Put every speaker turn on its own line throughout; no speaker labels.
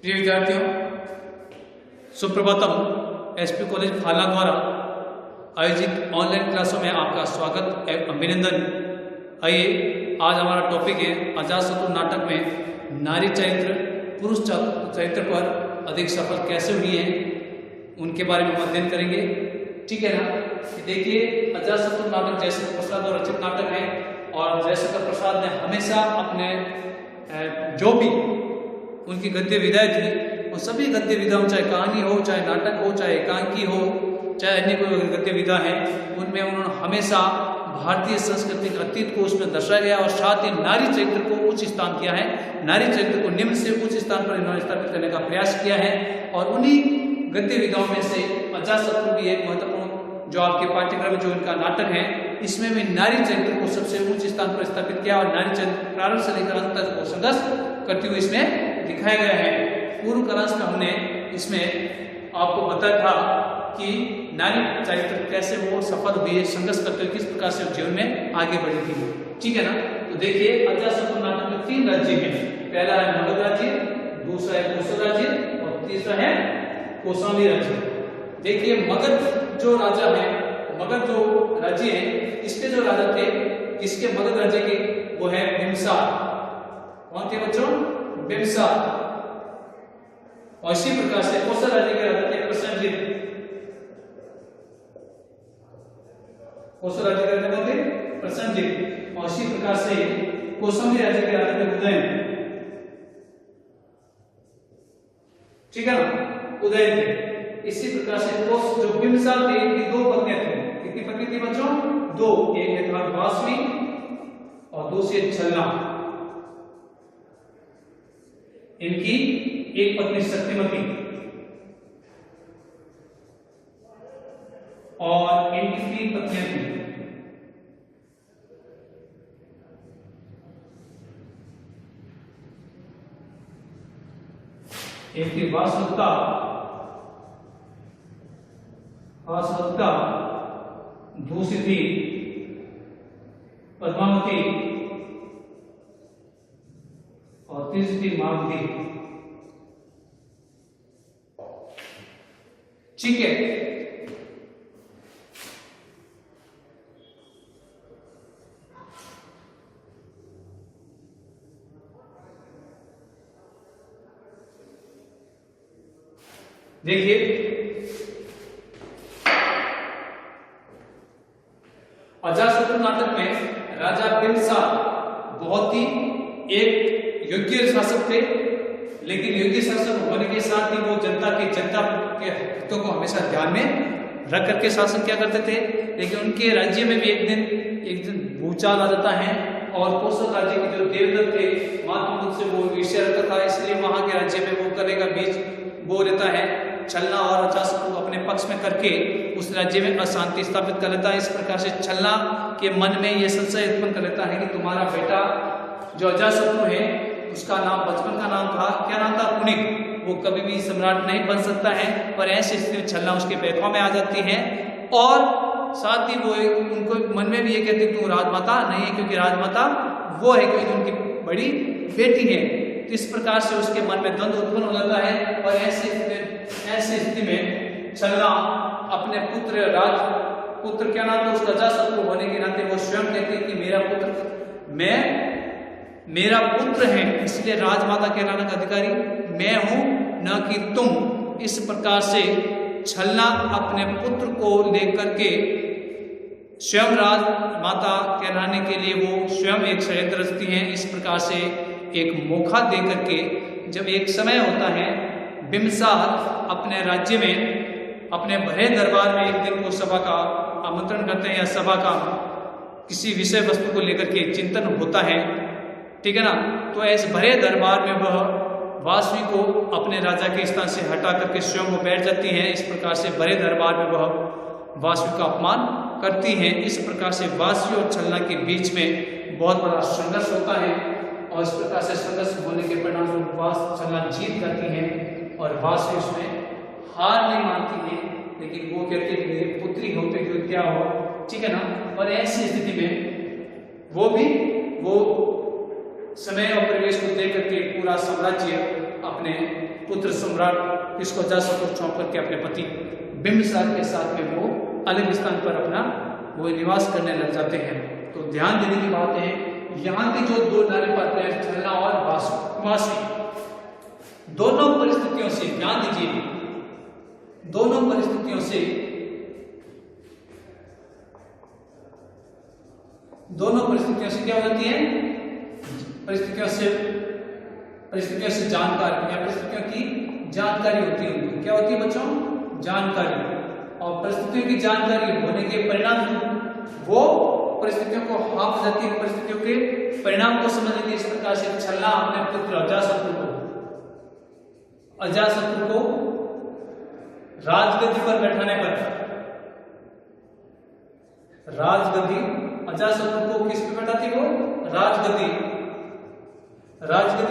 प्रिय विद्यार्थियों, Suprabhatam. SP college Falna द्वारा आयोजित ऑनलाइन क्लासों में आपका स्वागत एवं अभिनंदन। आइए, आज हमारा टॉपिक है अजातशत्रु नाटक में नारी चरित्र पुरुष चरित्र पर अधिक सफल कैसे हुई है, उनके बारे में हम अध्ययन करेंगे। ठीक है ना। देखिए, अजातशत्रु नाटक जयशंकर प्रसाद द्वारा रचित नाटक है और जयशंकर प्रसाद ने हमेशा अपने जो भी उनकी गद्य विधाएं थी, वो सभी गद्य विधाओं, चाहे कहानी हो, चाहे नाटक हो, चाहे एकांकी हो, चाहे अन्य कोई गद्य विधा है, उनमें उन्होंने हमेशा भारतीय संस्कृति के अतीत को उसमें दर्शाया गया और साथ ही नारी चरित्र को उच्च स्थान किया है। नारी चरित्र को निम्न से उच्च स्थान पर इन्होंने स्थापित करने का प्रयास किया है और उन्हीं गद्य विधाओं में से अजातशत्रु भी एक महत्वपूर्ण, जो आपके पाठ्यक्रम में जो इनका नाटक है, इसमें भी नारी चरित्र को सबसे उच्च स्थान पर स्थापित किया और नारी चरित्र प्रारंभ से लेकर अंत तक संघर्ष करते हुए इसमें दिखाया गया है। पूर्व क्लास में हमने इसमें आपको बताया था कि नारी चरित्र कैसे वो सफल हुई, संघर्ष करते हुए किस प्रकार से जीवन में आगे बढ़ी थी। ठीक है ना। तो देखिए, अजातशत्रु नाटक में 3 राज्य हैं। पहला है मगध राज्य, दूसरा है कोसल राज्य और तीसरा है कौशाम्बी राज्य। देखिए, मगध जो राजा है, मगध जो राज्य है, इसके जो राजा थे, इसके मगध राज्य के वो है बिंबिसार। कौन थे बच्चों? बिंबिसार। और इसी प्रकार से कौशल राज्य के राजा थे प्रसेनजित। कौशल राज्य के राजा कौन थे? प्रसेनजित। और इसी प्रकार से कौशाम्बी राज्य के राजा थे उदयन। ठीक है ना, उदयन थे। इसी प्रकार से जो बिंबिसार थे, इनकी 2 पत्नियां थी। कितनी पत्नी थी बच्चों? 2। एक है था वासवी और दूसरी है छलना। इनकी एक पत्नी शक्तिमती और इनकी 3 पत्नियां थी। एक थी वासवक्ता, दूसरी थी पद्मावती और तीसरी थी मागधी। ठीक है। देखिए, अजातशत्रु नाटक में राजा बिंबिसार बहुत ही एक योग्य शासक थे, लेकिन योग्य शासक होने के साथ ही वो जनता के हितों को हमेशा ध्यान में रख करके शासन क्या करते थे। लेकिन उनके राज्य में भी एक दिन भूचाल आ जाता है और कौशल राज्य के जो देवदत्त थे, मातृ से वो ईर्ष्या रखता था, इसलिए वहां के राज्य में वो करेगा बीज बो लेता है। छलना और अजातशत्रु को अपने पक्ष में करके उस राज्य में अशांति स्थापित कर लेता है। इस प्रकार से छलना के मन में यह संशय उत्पन्न कर लेता है कि तुम्हारा बेटा जो अजातशत्रु है, उसका नाम बचपन का नाम था, क्या नाम था? कुणिक। वो कभी भी सम्राट नहीं बन सकता है। और ऐसी स्थिति में छलना उसके बैठवा में आ जाती है और साथ ही वो उनको मन में भी ये कहती है तू राजमाता नहीं है, क्योंकि राजमाता वो है क्योंकि उनकी बड़ी बेटी है। तो इस प्रकार से उसके मन में द्वंद्व उत्पन्न हो जाता है और ऐसी स्थिति में छलना अपने पुत्र क्या नाम था उसका? अजातशत्रु होने के नाते वो स्वयं कहती है कि मेरा पुत्र है, इसलिए राजमाता कहलाने का अधिकारी मैं हूं, न कि तुम। इस प्रकार से छलना अपने पुत्र को लेकर के स्वयं राजमाता कहलाने के लिए वो स्वयं एक षड्यंत्र रचती हैं। इस प्रकार से एक मौका दे करके जब एक समय होता है, बिंबिसार अपने राज्य में अपने भरे दरबार में एक दिन को सभा का आमंत्रण करते हैं या सभा का किसी विषय वस्तु को लेकर के चिंतन होता है। ठीक है ना। तो ऐसे भरे दरबार में वह वासवी को अपने राजा के स्थान से हटा करके स्वयं वो बैठ जाती हैं। इस प्रकार से भरे दरबार में वह वासवी का अपमान करती हैं। इस प्रकार से वासवी और छलना के बीच में बहुत बड़ा संघर्ष होता है और इस प्रकार से संघर्ष होने के परिणाम छलना जीत जाती है और वासवी उसमें हार नहीं मानती है, लेकिन वो कहते हैं मेरी पुत्री होते क्यों क्या हो। ठीक है ना। और ऐसी स्थिति में वो समय और परिवेश को देख करके पूरा साम्राज्य अपने पुत्र सम्राट इसको अजातशत्रु सौंप करके अपने पति बिंबिसार के साथ में वो अलग स्थान पर अपना वो निवास करने लग जाते हैं। तो ध्यान देने की बात है, यहाँ की जो दो नारी पात्र हैं छलना और वासी, दोनों परिस्थितियों से ध्यान दीजिए, दोनों परिस्थितियों से क्या हो जाती है, परिस्थितियों से जानकारी या परिस्थितियों की जानकारी होती है। उनको क्या होती है बच्चों, जानकारी। और परिस्थितियों की जानकारी होने के परिणाम वो परिस्थितियों को हाफ जाती है, परिस्थितियों के परिणाम को समझ लेती है। इस प्रकार से छलना अपने पुत्र अजातशत्रु को राजगद्दी पर बैठाने पर, राजगद्दी अजातशत्रु को किस पे बैठाती, वो राजगद्दी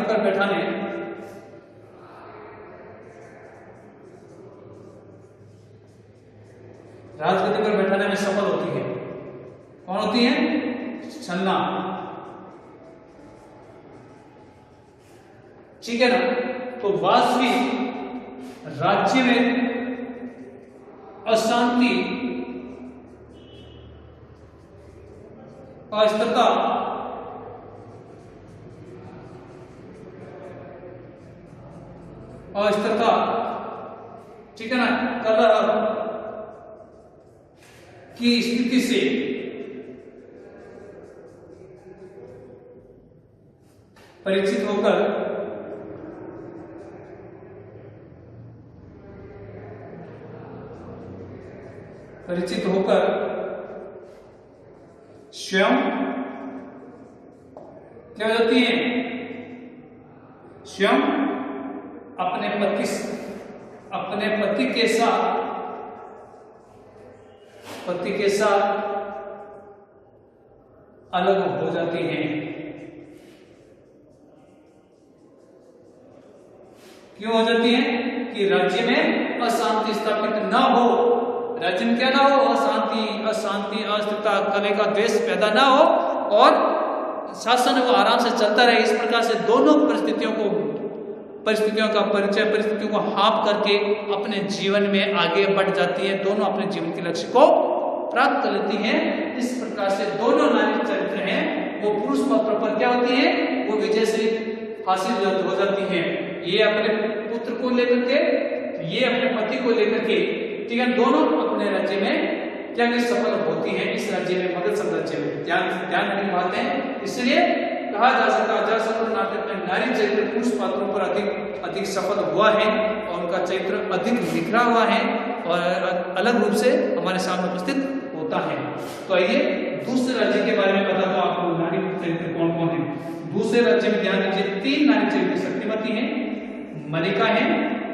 पर बैठाने में सफल होती है। कौन होती है, छलना। ठीक है ना। तो वास्तविक राज्य में अशांति, अस्थिरता, ठीक है ना, कलह की स्थिति से परिचित होकर स्वयं क्या हो जाती है, स्वयं अपने पति के साथ अलग हो जाती हैं। क्यों हो जाती हैं? कि राज्य में अशांति स्थापित ना हो, राज्य में क्या ना हो, अशांति, अस्थिरता, कलह का द्वेष पैदा ना हो और शासन वो आराम से चलता रहे। इस प्रकार से दोनों परिस्थितियों का परिचय, परिस्थितियों को हाफ करके अपने जीवन में आगे बढ़ जाती है, दोनों अपने जीवन के लक्ष्य को प्राप्त कर लेती हैं। इस प्रकार से दोनों नारी चरित्र हैं वो पुरुष पात्र पर क्या होती है, वो विजयश्री हासिल हो जाती हैं। ये अपने पुत्र को लेकर के, ये अपने पति को लेकर के, ठीक है, दोनों अपने राज्य में क्या सफल होती हैं। इस राज्य में, मगध साम्राज्य में। ध्यान रखने की बात है। इसलिए कहा जा सकता है अजातशत्रु नाटक में नारी चरित्र पुरुष पात्रों पर अधिक सफल हुआ है और उनका चरित्र अधिक निखरा हुआ है और अलग रूप से हमारे सामने उपस्थित होता है। तो आइए दूसरे राज्य के बारे में बताता हूं आपको, नारी चरित्र कौन कौन है। दूसरे राज्य में ध्यान दीजिए, 3 नारी चरित्र सत्यवती हैं, मलिका है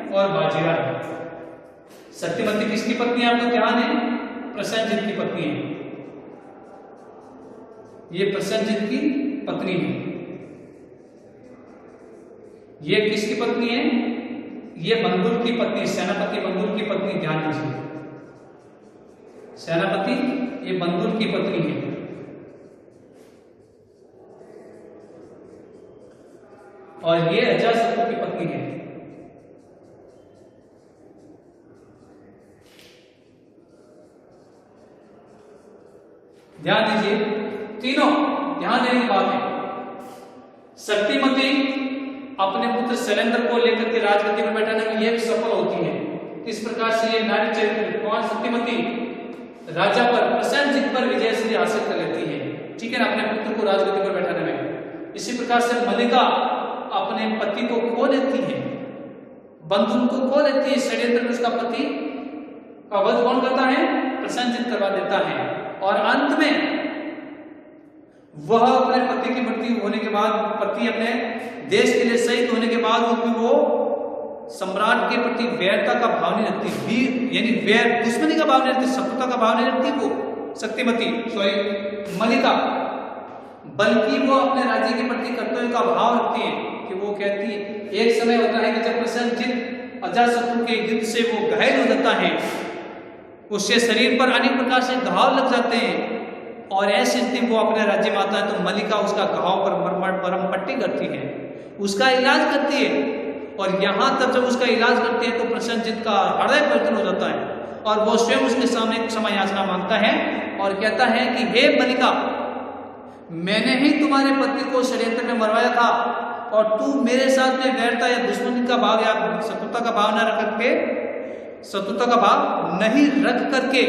और बाजीराव है। सत्यवती किसकी पत्नी है, आपको ध्यान है, प्रसेनजित की पत्नी है। ये प्रसेनजित की पत्नी है। ये किसकी पत्नी है, ये बंदुल की पत्नी, सेनापति बंदुल की पत्नी। ध्यान दीजिए, सेनापति ये बंदुल की पत्नी है। और ये अजातशत्रु की पत्नी है। ध्यान दीजिए, तीनों ध्यान देने की बात है। सत्यवती अपने पुत्र शैलेंद्र को लेकर के राजगद्दी पर बैठाने में यह भी सफल होती है। इस प्रकार से ये नारी चरित्र कौन, सत्यवती राजा पर, प्रसेनजित पर विजयश्री हासिल कर लेती है। ठीक है ना, अपने पुत्र को राजगद्दी पर बैठाने में। इसी प्रकार से मलिका अपने पति को खो लेती है, बंधुन को खो लेती है। षड्यंत्र में उसका पति का वध कौन करता है, प्रसेनजित करवा देता है। और अंत में वह अपने पति की मृत्यु होने के बाद, पति अपने देश के लिए शहीद होने के बाद वो सम्राट के प्रति वैरता का भाव नहीं रखती, यानी वैर, दुश्मनी का भाव नहीं रखती, शत्रुता का भाव नहीं रखती वो सत्यवती, मलिका, बल्कि वो अपने राज्य के प्रति कर्तव्य का भाव रखती है। कि वो कहती है, एक समय होता है कि जब प्रसेनजित अजातशत्रु के युद्ध से वो घायल हो जाता है, उससे शरीर पर अनेक प्रकार से घाव लग जाते हैं और ऐसे स्थिति वो अपने राज्य में आता है तो मलिका उसका घाव पर मरहम पट्टी करती है, उसका इलाज करती है और यहाँ तक जब उसका इलाज करते हैं तो प्रसन्नजीत का हृदय परिवर्तन हो जाता है और वो स्वयं उसके सामने क्षमा याचना मांगता है और कहता है कि हे मलिका, मैंने ही तुम्हारे पति को षड्यंत्र में मरवाया था और तू मेरे साथ में वैरता या दुश्मनी का भाव या शत्रुता का भाव न रख करके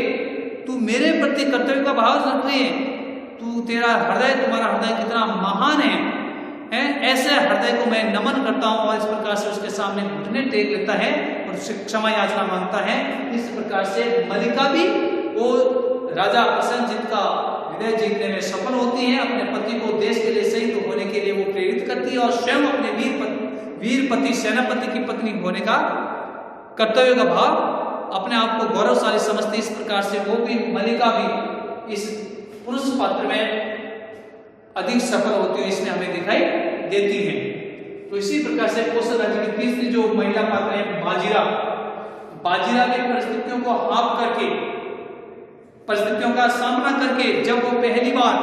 तू मेरे प्रति कर्तव्य का भाव रख रही है। तुम्हारा हृदय कितना महान है, ऐसे हृदय को मैं नमन करता हूँ। और इस प्रकार से उसके सामने घुटने टेक लेता है और उससे क्षमा याचना मांगता है। इस प्रकार से मलिका भी वो राजा प्रसन्नजीत का हृदय जीतने में सफल होती है। अपने पति को देश के लिए शहीद होने के लिए वो प्रेरित करती है और स्वयं अपने वीर पति सेनापति की पत्नी होने का कर्तव्य का भाव अपने आप को गौरवशाली समझती। इस प्रकार से वो भी मलिका भी इस पुरुष पात्र में अधिक सफल होती है, इसमें हमें दिखाई देती है। तो इसी प्रकार से कौशल राज्य की तीसरी जो महिला पात्र है बाजीरा की परिस्थितियों को हाफ करके, परिस्थितियों का सामना करके जब वो पहली बार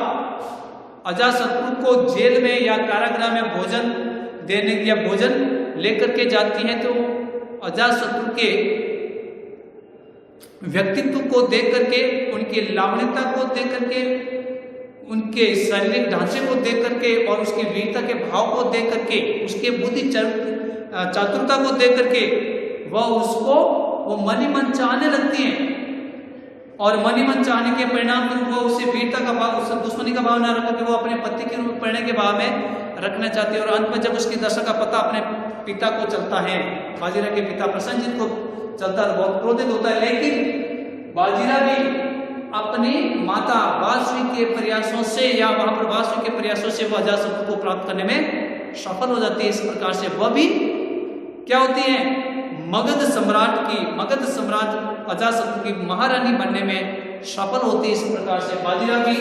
अजातशत्रु को जेल में या कारागृह में भोजन लेकर के जाती है, तो अजातशत्रु के व्यक्तित्व को देख करके, उनकी लावण्यता को देख करके, उनके शारीरिक ढांचे को देख करके और उसकी वीरता के भाव को देख करके, उसके बुद्धि चातुरता को देख करके वो मन ही मन चाहने लगती हैं और मन ही मन चाहने के परिणाम वो उसे वीरता का भाव, उससे दुश्मनी का भाव न रख करके वो अपने पति के रूप पढ़ने के भाव में रखना चाहती है। और अंत में जब उसकी दशा का पता अपने पिता को चलता है, बाजीरा के पिता प्रसन्नजीत को चलता है, बहुत क्रोधित होता है। लेकिन बाजीरा भी अपनी माता वासवी के प्रयासों से या वहां पर वासवी के प्रयासों से वह अजातशत्रु को प्राप्त करने में सफल हो जाती है। इस प्रकार से वह भी क्या होती है, मगध सम्राट अजातशत्रु की महारानी बनने में सफल होती है। इस प्रकार से बाजीरा भी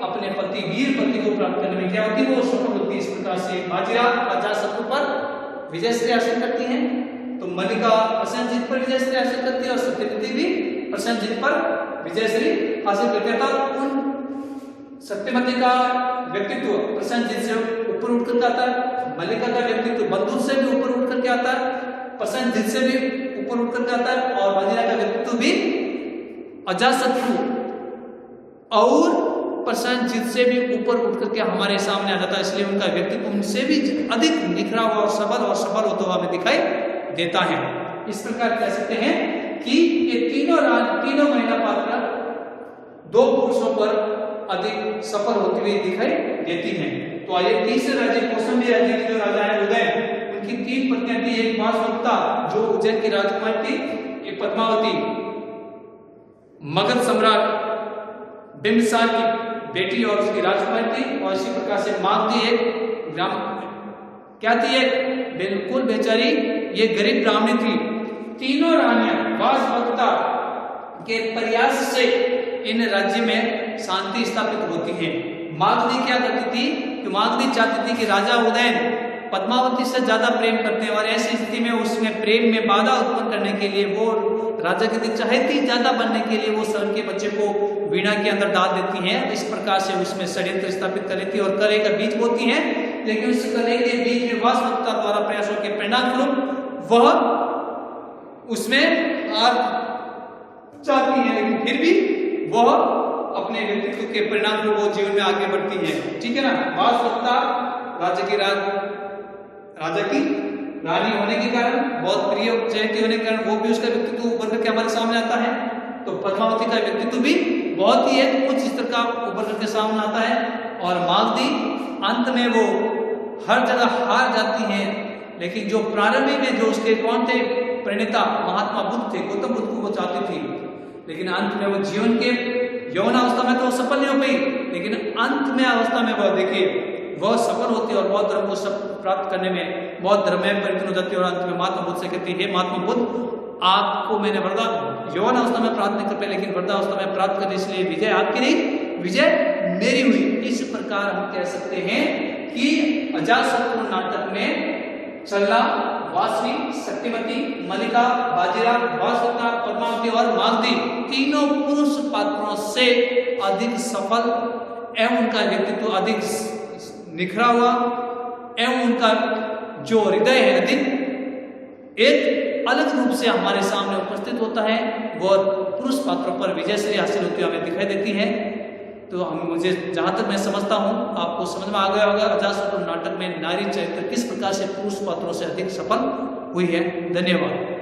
अपने वीर पति को प्राप्त करने में क्या होती है, वो सफल होती है। इस प्रकार से बाजीरा अजातशत्रु पर विजयश्री हासिल करती है, तो मलिका प्रसन्नजीत पर विजयश्री हासिल करती है और सत्यवती भी प्रसन्नजीत पर विजयश्री हासिल करते हैं। उन सत्यवती का व्यक्तित्व प्रसन्नजीत से ऊपर उठ करके आता है, मलिका का व्यक्तित्व बंधु से भी ऊपर उठ करके आता है, प्रसन्नजीत से भी ऊपर उठ करके आता है और बाजीरा का व्यक्तित्व भी अजातशत्रु और प्रसन्नजीत से भी ऊपर उठ करके हमारे सामने आ जाता है। इसलिए उनका व्यक्तित्व उनसे भी अधिक निखरा हुआ और सफल होता हुआ हमें दिखाई देता है। इस प्रकार कह सकते हैं कि ये तीनों महिला पात्र दो पुरुषों पर अधिक सफल होती हुई दिखाई देती हैं। तो आइए तीसरे राज्य कौशंबी राज्य के जो राजा है उदयन, उनकी तीन पत्नियां थी। एक वासवक्ता जो उज्जैन की राजकुमारी थी, एक पद्मावती मगध सम्राट बिंबिसार की बेटी और उसकी राजकुमारी थी, और इसी प्रकार से मागधी एक क्या थी, एक बिल्कुल बेचारी ये गरीब ब्राह्मणी थी। तीनों रानियां वासवक्ता के प्रयास से इन राज्य में शांति स्थापित होती है। मागधी क्या करती थी कि मागधी चाहती थी कि राजा उदयन पद्मावती से ज्यादा प्रेम करते हैं और ऐसी स्थिति में उसमें प्रेम में बाधा उत्पन्न करने के लिए वो राजा की चाहती ज्यादा बनने के लिए वो स्वयं के बच्चे को वीणा के अंदर डाल देती हैं। इस प्रकार से उसमें षड्यंत्र स्थापित कर लेती है और कले का बीज बोती है। लेकिन उस कले के बीज में वासवक्ता द्वारा प्रयासों के परिणाम स्वरूप वह उसमें आग चाहती है, लेकिन फिर भी वह अपने व्यक्तित्व के परिणाम स्वरूप वो जीवन में आगे बढ़ती है। ठीक है ना। वासवक्ता राजा की रानी होने के कारण, बहुत प्रिय चहती होने के कारण वो भी उसका व्यक्तित्व उभर करके हमारे सामने आता है। तो पद्मावती का व्यक्तित्व भी बहुत ही एक उच्च स्तर का उभर करके सामने आता है। और मागधी अंत में वो हर जगह हार जाती है, लेकिन जो प्रारंभिक में जो उसके कौन थे प्रणेता महात्मा बुद्ध थे, गौतम बुद्ध को वो चाहती थी, लेकिन अंत में वो जीवन के यौवन अवस्था में तो सफल नहीं हो गई, लेकिन अंत में अवस्था में वह देखिए वह सफल होती है और बौद्ध धर्म को प्राप्त करने में बौद्ध धर्म में परिवर्तन हो जाती है। और अंत में महात्मा बुद्ध से कहती है, महात्मा बुद्ध आपको मैंने यौवन अवस्था में प्राप्त नहीं कर पाई, लेकिन वृद्धावस्था में प्राप्त करने, इसलिए विजय आपकी नहीं, विजय मेरी हुई। इस प्रकार हम कह सकते हैं कि अजातशत्रु नाटक में चल्ला, वासवी, सत्यवती, मलिका, बाजीरा, वासवक्ता, पद्मावती और मागधी तीनों पुरुष पात्रों से अधिक सफल एवं उनका व्यक्तित्व अधिक निखरा हुआ एवं उनका जो हृदय है अधिक एक अलग रूप से हमारे सामने उपस्थित होता है और पुरुष पात्रों पर विजयश्री हासिल होती हुई हमें दिखाई देती है। तो मुझे जहाँ तक मैं समझता हूँ आपको समझ में आ गया होगा अजातशत्रु नाटक में नारी चरित्र किस प्रकार से पुरुष पात्रों से अधिक सफल हुई है। धन्यवाद।